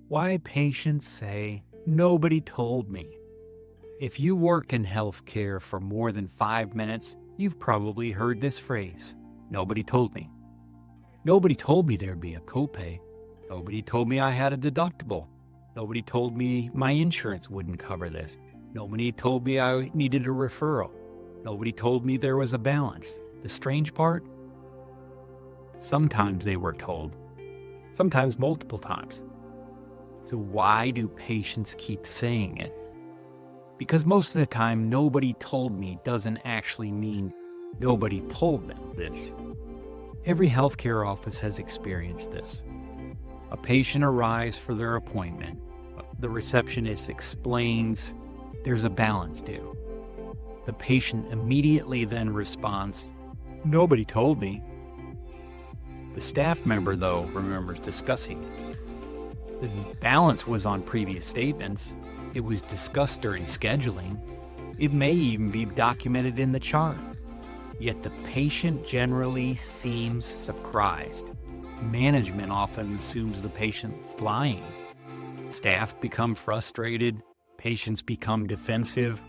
Why patients say, "Nobody told me." If you work in healthcare for more than 5 minutes, you've probably heard this phrase, "Nobody told me." Nobody told me there'd be a copay. Nobody told me I had a deductible. Nobody told me my insurance wouldn't cover this. Nobody told me I needed a referral. Nobody told me there was a balance. The strange part? Sometimes they were told. Sometimes multiple times. So why do patients keep saying it? Because most of the time, "nobody told me" doesn't actually mean nobody told them this. Every healthcare office has experienced this. A patient arrives for their appointment. The receptionist explains there's a balance due. The patient immediately then responds, "Nobody told me." The staff member, though, remembers discussing it. The balance was on previous statements. It was discussed during scheduling. It may even be documented in the chart. Yet the patient generally seems surprised. Management often assumes the patient's lying. Staff become frustrated. Patients become defensive.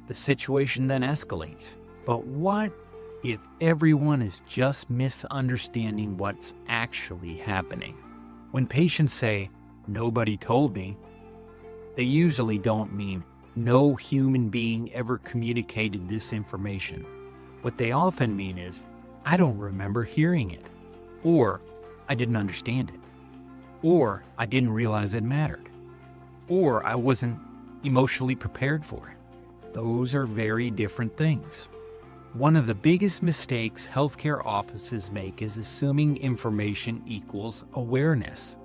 The situation then escalates. But what if everyone is just misunderstanding what's actually happening? When patients say, "Nobody told me," they usually don't mean no human being ever communicated this information. What they often mean is, "I don't remember hearing it," or "I didn't understand it," or "I didn't realize it mattered," or "I wasn't emotionally prepared for it." Those are very different things. One of the biggest mistakes healthcare offices make is assuming information equals awareness.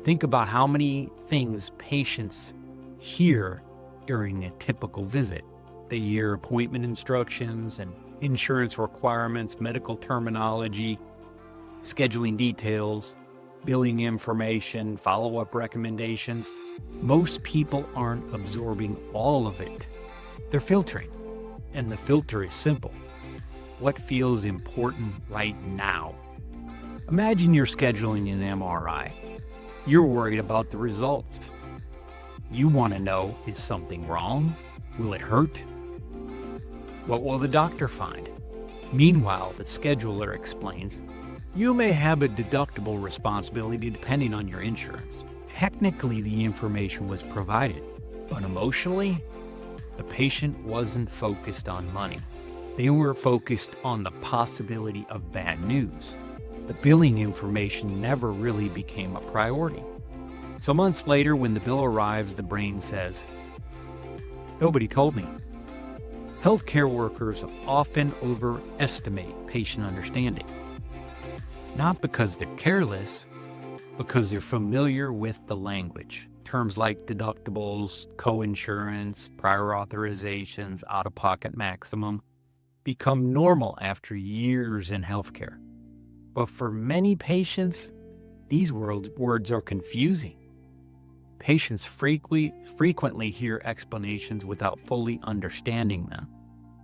Think about how many things patients hear during a typical visit. They hear appointment instructions and insurance requirements, medical terminology, scheduling details, billing information, follow-up recommendations. Most people aren't absorbing all of it. They're filtering, and the filter is simple. What feels important right now? Imagine you're scheduling an MRI. You're worried about the results. You want to know, is something wrong? Will it hurt? What will the doctor find? Meanwhile, the scheduler explains, "You may have a deductible responsibility depending on your insurance." Technically, the information was provided, but emotionally, the patient wasn't focused on money. They were focused on the possibility of bad news. The billing information never really became a priority. So months later, when the bill arrives, the brain says, "Nobody told me." Healthcare workers often overestimate patient understanding. Not because they're careless, because they're familiar with the language. Terms like deductibles, coinsurance, prior authorizations, out-of-pocket maximum become normal after years in healthcare. But for many patients, these words are confusing. Patients frequently hear explanations without fully understanding them.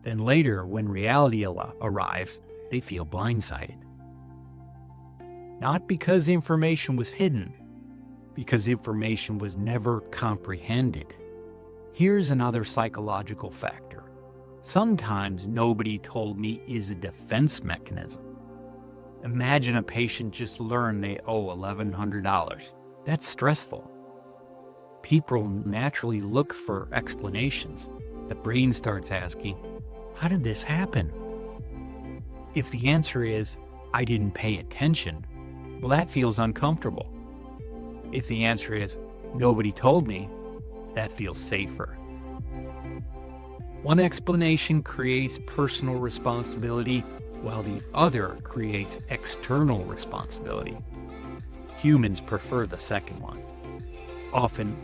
Then later, when reality arrives, they feel blindsided. Not because information was hidden, because information was never comprehended. Here's another psychological factor. Sometimes "nobody told me" is a defense mechanism. Imagine a patient just learned they owe $1,100. That's stressful. People naturally look for explanations. The brain starts asking, "How did this happen?" If the answer is, "I didn't pay attention," well, that feels uncomfortable. If the answer is, "Nobody told me," that feels safer. One explanation creates personal responsibility, while the other creates external responsibility. Humans prefer the second one. Often,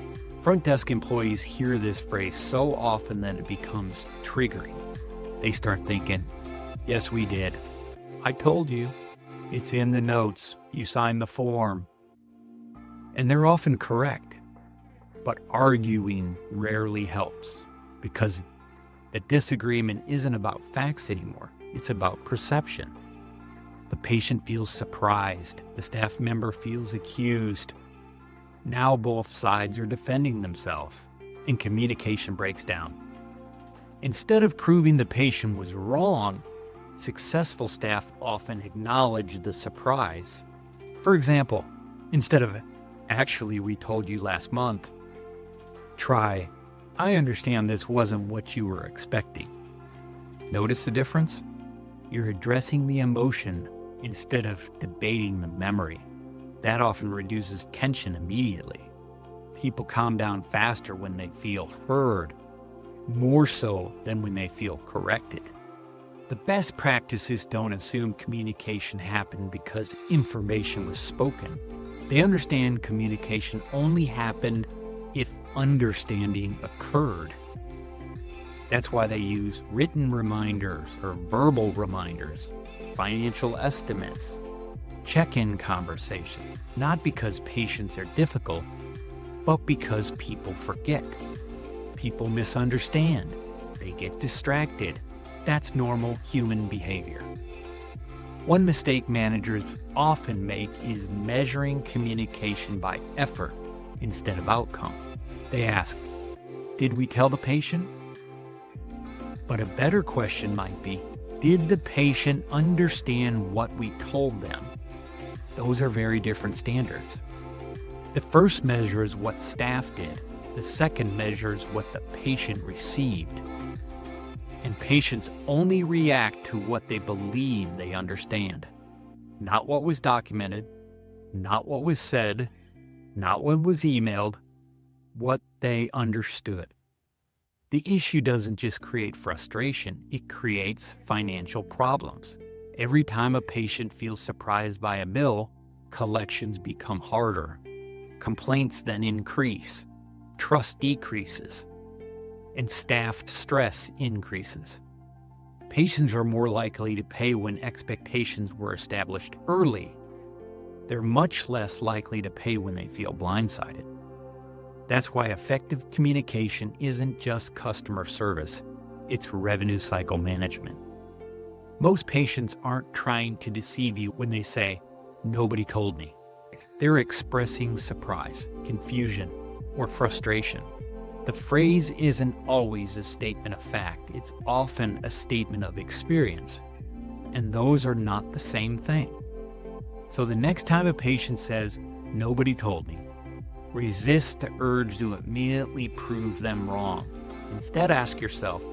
front desk employees hear this phrase so often that it becomes triggering. They start thinking, "Yes, we did. I told you. It's in the notes. You signed the form." And they're often correct. But arguing rarely helps, because the disagreement isn't about facts anymore. It's about perception. The patient feels surprised. The staff member feels accused. Now both sides are defending themselves, and communication breaks down. Instead of proving the patient was wrong, successful staff often acknowledge the surprise. For example, instead of, "Actually, we told you last month," try, "I understand this wasn't what you were expecting." Notice the difference? You're addressing the emotion instead of debating the memory. That often reduces tension immediately. People calm down faster when they feel heard, more so than when they feel corrected. The best practices don't assume communication happened because information was spoken. They understand communication only happened if understanding occurred. That's why they use written reminders or verbal reminders, financial estimates, check-in conversation, not because patients are difficult, but because people forget. People misunderstand. They get distracted. That's normal human behavior. One mistake managers often make is measuring communication by effort instead of outcome. They ask, "Did we tell the patient?" But a better question might be, "Did the patient understand what we told them?" Those are very different standards. The first measure is what staff did. The second measure is what the patient received. And patients only react to what they believe they understand. Not what was documented, not what was said, not what was emailed, what they understood. The issue doesn't just create frustration, it creates financial problems. Every time a patient feels surprised by a bill, collections become harder. Complaints then increase, trust decreases, and staff stress increases. Patients are more likely to pay when expectations were established early. They're much less likely to pay when they feel blindsided. That's why effective communication isn't just customer service, it's revenue cycle management. Most patients aren't trying to deceive you when they say, "Nobody told me." They're expressing surprise, confusion, or frustration. The phrase isn't always a statement of fact, it's often a statement of experience, and those are not the same thing. So the next time a patient says, "Nobody told me," resist the urge to immediately prove them wrong. Instead, ask yourself,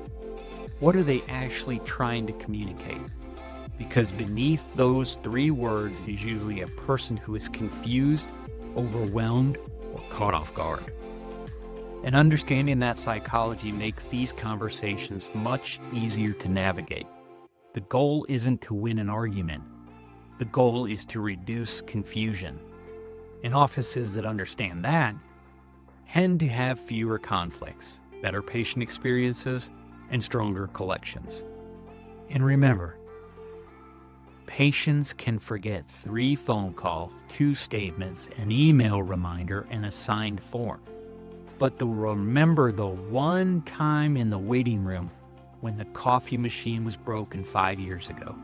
what are they actually trying to communicate? Because beneath those three words is usually a person who is confused, overwhelmed, or caught off guard. And understanding that psychology makes these conversations much easier to navigate. The goal isn't to win an argument. The goal is to reduce confusion. And offices that understand that tend to have fewer conflicts, better patient experiences, and stronger collections. And remember, patients can forget 3 phone calls, 2 statements, an email reminder, and a signed form. But they'll remember the one time in the waiting room when the coffee machine was broken 5 years ago.